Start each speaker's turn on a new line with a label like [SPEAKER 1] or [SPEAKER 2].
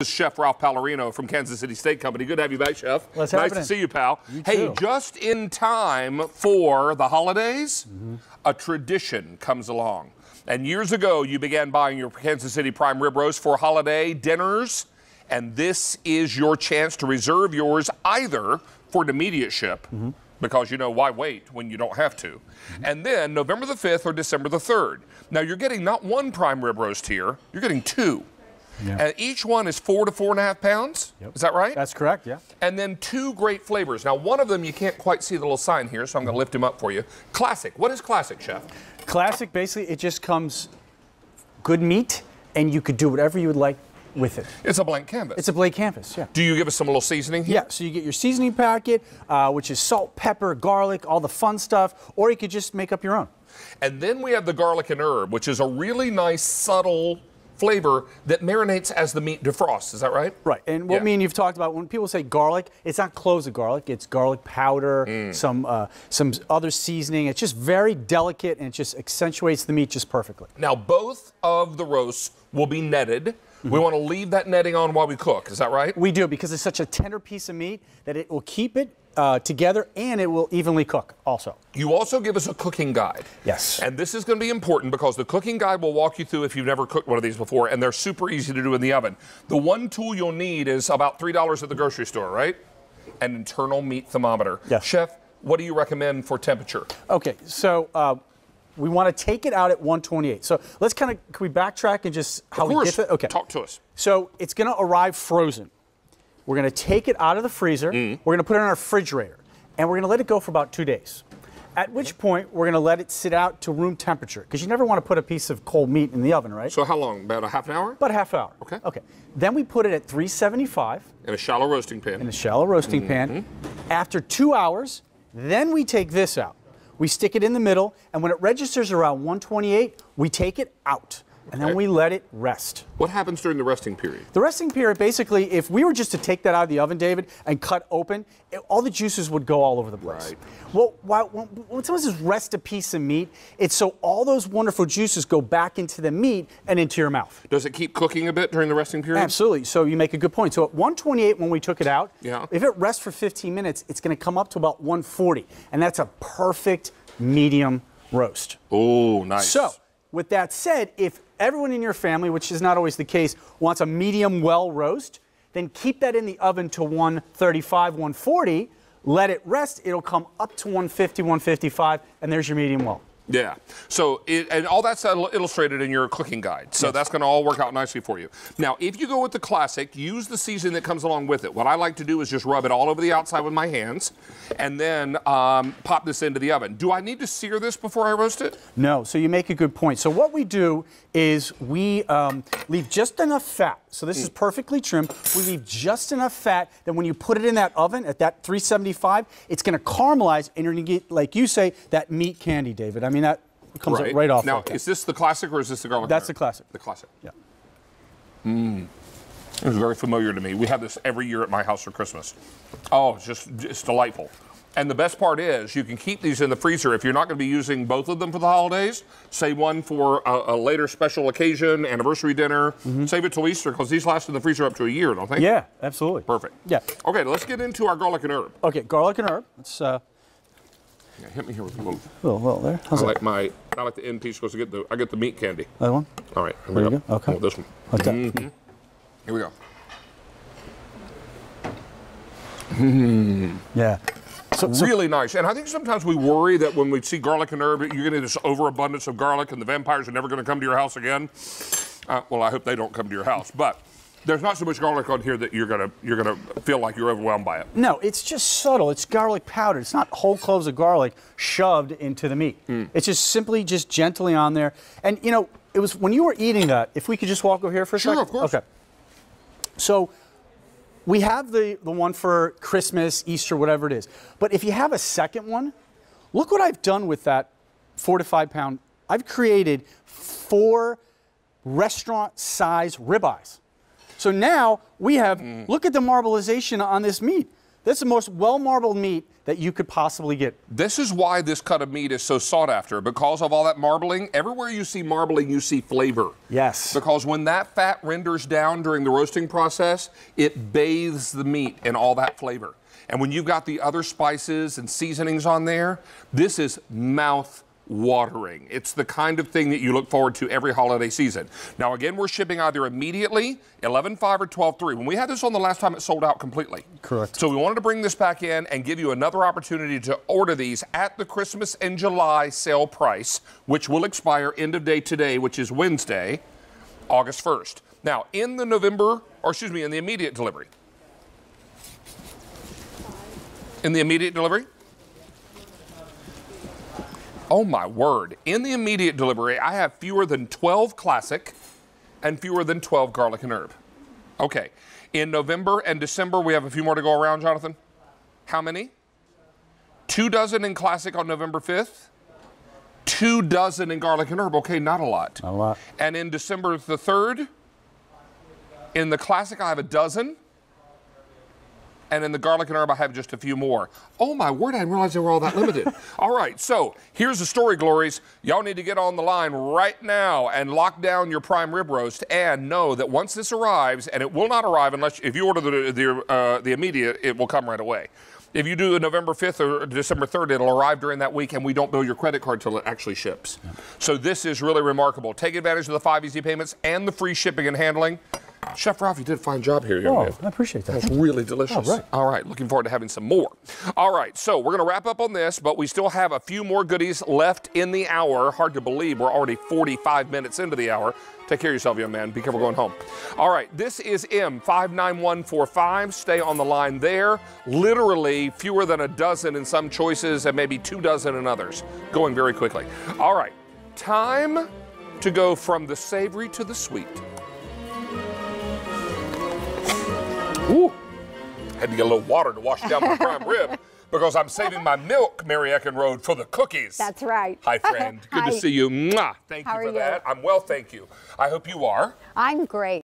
[SPEAKER 1] Chef Ralph Pallarino from Kansas City Steak Company. Good to have you back, Chef.
[SPEAKER 2] Nice
[SPEAKER 1] to see you, pal. Hey, just in time for the holidays, a tradition comes along. And years ago, you began buying your Kansas City prime rib roast for holiday dinners. And this is your chance to reserve yours either for an immediate ship, because, you know, why wait when you don't have to? And then November the 5th or December the 3rd. Now, you're getting not one prime rib roast here, you're getting two. Yeah. And each one is 4 to 4.5 pounds. Yep. Is that right?
[SPEAKER 2] That's correct, yeah.
[SPEAKER 1] And then two great flavors. Now, one of them, you can't quite see the little sign here, so I'm going to lift him up for you. Classic. What is classic, Chef?
[SPEAKER 2] Classic, basically, it just comes good meat, and you could do whatever you would like with it.
[SPEAKER 1] It's a blank canvas.
[SPEAKER 2] It's a blank canvas, yeah.
[SPEAKER 1] Do you give us some little seasoning here?
[SPEAKER 2] Yeah, so you get your seasoning packet, which is salt, pepper, garlic, all the fun stuff, or you could just make up your own.
[SPEAKER 1] And then we have the garlic and herb, which is a really nice, subtle flavor that marinates as the meat defrosts. Is that right?
[SPEAKER 2] Right. And what me and you've talked about, when people say garlic, it's not cloves of garlic. It's garlic powder, some other seasoning. It's just very delicate, and it just accentuates the meat just perfectly.
[SPEAKER 1] Now, both of the roasts will be netted. We want to leave that netting on while we cook. Is that right?
[SPEAKER 2] We do, because it's such a tender piece of meat that it will keep it together, and it will evenly cook also.
[SPEAKER 1] You also give us a cooking guide.
[SPEAKER 2] Yes.
[SPEAKER 1] And this is going to be important because the cooking guide will walk you through if you've never cooked one of these before, and they're super easy to do in the oven. The one tool you'll need is about $3 at the grocery store, right? An internal meat thermometer.
[SPEAKER 2] Yes.
[SPEAKER 1] Chef, what do you recommend for temperature?
[SPEAKER 2] Okay, so we want to take it out at 128. So let's can we backtrack and just how we get it? Okay.
[SPEAKER 1] Talk to us.
[SPEAKER 2] So it's going to arrive frozen. We're going to take it out of the freezer. We're going to put it in our refrigerator, and we're going to let it go for about 2 days. At which point, we're going to let it sit out to room temperature, because you never want to put a piece of cold meat in the oven, right?
[SPEAKER 1] So how long? About a half an hour?
[SPEAKER 2] About a half hour.
[SPEAKER 1] Okay.
[SPEAKER 2] Okay. Then we put it at 375.
[SPEAKER 1] In a shallow roasting pan.
[SPEAKER 2] In a shallow roasting pan. After 2 hours, then we take this out. We stick it in the middle, and when it registers around 128, we take it out. And then we let it rest.
[SPEAKER 1] What happens during the resting period?
[SPEAKER 2] The resting period, basically, if we were just to take that out of the oven, David, and cut open, all the juices would go all over the place.
[SPEAKER 1] Right.
[SPEAKER 2] Well, when someone says rest a piece of meat, it's so all those wonderful juices go back into the meat and into your mouth.
[SPEAKER 1] Does it keep cooking a bit during the resting period?
[SPEAKER 2] Absolutely. So you make a good point. So at 128, when we took it out, if it rests for 15 minutes, it's going to come up to about 140. And that's a perfect medium roast.
[SPEAKER 1] Oh, nice.
[SPEAKER 2] So, with that said, if everyone in your family, which is not always the case, wants a medium well roast, then keep that in the oven to 135, 140, let it rest, it'll come up to 150, 155, and there's your medium well.
[SPEAKER 1] Yeah. So, and all that's illustrated in your cooking guide. So that's going to all work out nicely for you. Now, if you go with the classic, use the seasoning that comes along with it. What I like to do is just rub it all over the outside with my hands, and then pop this into the oven. Do I need to sear this before I roast it?
[SPEAKER 2] No. So you make a good point. So what we do is we leave just enough fat. So this is perfectly trimmed. We leave just enough fat that when you put it in that oven at that 375, it's going to caramelize, and you're going to get, like you say, that meat candy, David. I mean, that comes right off.
[SPEAKER 1] Now, is this the classic or is this the garlic?
[SPEAKER 2] That's the classic.
[SPEAKER 1] The classic.
[SPEAKER 2] Yeah.
[SPEAKER 1] It's very familiar to me. We have this every year at my house for Christmas. Oh, it's delightful. And the best part is you can keep these in the freezer if you're not going to be using both of them for the holidays. Say one for a later special occasion, anniversary dinner. Save it till Easter, because these last in the freezer up to a year, don't they?
[SPEAKER 2] Yeah, absolutely.
[SPEAKER 1] Perfect.
[SPEAKER 2] Yeah.
[SPEAKER 1] Okay, let's get into our garlic and herb.
[SPEAKER 2] Okay, garlic and herb. Let's
[SPEAKER 1] hit me here with a little.
[SPEAKER 2] Well, there.
[SPEAKER 1] I like the end piece because I get the meat candy.
[SPEAKER 2] That one?
[SPEAKER 1] All right.
[SPEAKER 2] There you go. Okay.
[SPEAKER 1] Oh, this one.
[SPEAKER 2] Like that.
[SPEAKER 1] Here we go.
[SPEAKER 2] Yeah.
[SPEAKER 1] So really nice. And I think sometimes we worry that when we see garlic and herb, you're going to get this overabundance of garlic and the vampires are never going to come to your house again. Well, I hope they don't come to your house. But there's not so much garlic on here that you're gonna feel like you're overwhelmed by it.
[SPEAKER 2] No, it's just subtle. It's garlic powder. It's not whole cloves of garlic shoved into the meat. It's just simply just gently on there. And you know, it was when you were eating that. If we could just walk over here for a second.
[SPEAKER 1] Sure, of course.
[SPEAKER 2] Okay. So we have the one for Christmas, Easter, whatever it is. But if you have a second one, look what I've done with that 4 to 5 pound. I've created 4 restaurant-size ribeyes. So now we have, look at the marbleization on this meat. This is the most well-marbled meat that you could possibly get.
[SPEAKER 1] This is why this cut of meat is so sought after, because of all that marbling. Everywhere you see marbling, you see flavor.
[SPEAKER 2] Yes.
[SPEAKER 1] Because when that fat renders down during the roasting process, it bathes the meat in all that flavor. And when you've got the other spices and seasonings on there, this is mouth-watering. It's the kind of thing that you look forward to every holiday season. Now, again, we're shipping either immediately, 11/5 or 12/3. When we had this on the last time, it sold out completely.
[SPEAKER 2] Correct.
[SPEAKER 1] So we wanted to bring this back in and give you another opportunity to order these at the Christmas and July sale price, which will expire end of day today, which is Wednesday, August 1st. Now, in the in the immediate delivery. In the immediate delivery? Oh my word. In the immediate delivery, I have fewer than 12 classic and fewer than 12 garlic and herb. Okay. In November and December, we have a few more to go around, Jonathan. How many? 2 dozen in classic on November 5th. 2 dozen in garlic and herb. Okay, not a lot.
[SPEAKER 2] Not a lot.
[SPEAKER 1] And in December the 3rd, in the classic, I have 1 dozen. And in the garlic and herb, I have just a few more. Oh my word, I didn't realize they were all that limited. All right, so here's the story, Glories. Y'all need to get on the line right now and lock down your prime rib roast, and know that once this arrives, and it will not arrive unless, if you order the immediate, it will come right away. If you do the November 5th or December 3rd, it'll arrive during that week, and we don't bill your credit card till it actually ships. Yep. So this is really remarkable. Take advantage of the 5 easy payments and the free shipping and handling. Chef Ralph, you did a fine job here, young man.
[SPEAKER 2] I appreciate that.
[SPEAKER 1] That's really delicious.
[SPEAKER 2] All right.
[SPEAKER 1] All right, looking forward to having some more. All right, so we're going to wrap up on this, but we still have a few more goodies left in the hour. Hard to believe we're already 45 minutes into the hour. Take care of yourself, young man. Be careful going home. All right, this is M59145. Stay on the line there. Literally fewer than 1 dozen in some choices and maybe 2 dozen in others. Going very quickly. All right, time to go from the savory to the sweet. Ooh, had to get a little water to wash down my prime rib because I'm saving my milk, Mary Eckenrode, for the cookies.
[SPEAKER 3] That's right.
[SPEAKER 1] Hi, friend. Good
[SPEAKER 3] Hi.
[SPEAKER 1] to see you. Mwah. Thank you
[SPEAKER 3] How
[SPEAKER 1] for
[SPEAKER 3] are
[SPEAKER 1] that.
[SPEAKER 3] you?
[SPEAKER 1] I'm well, thank you. I hope you are.
[SPEAKER 3] I'm great.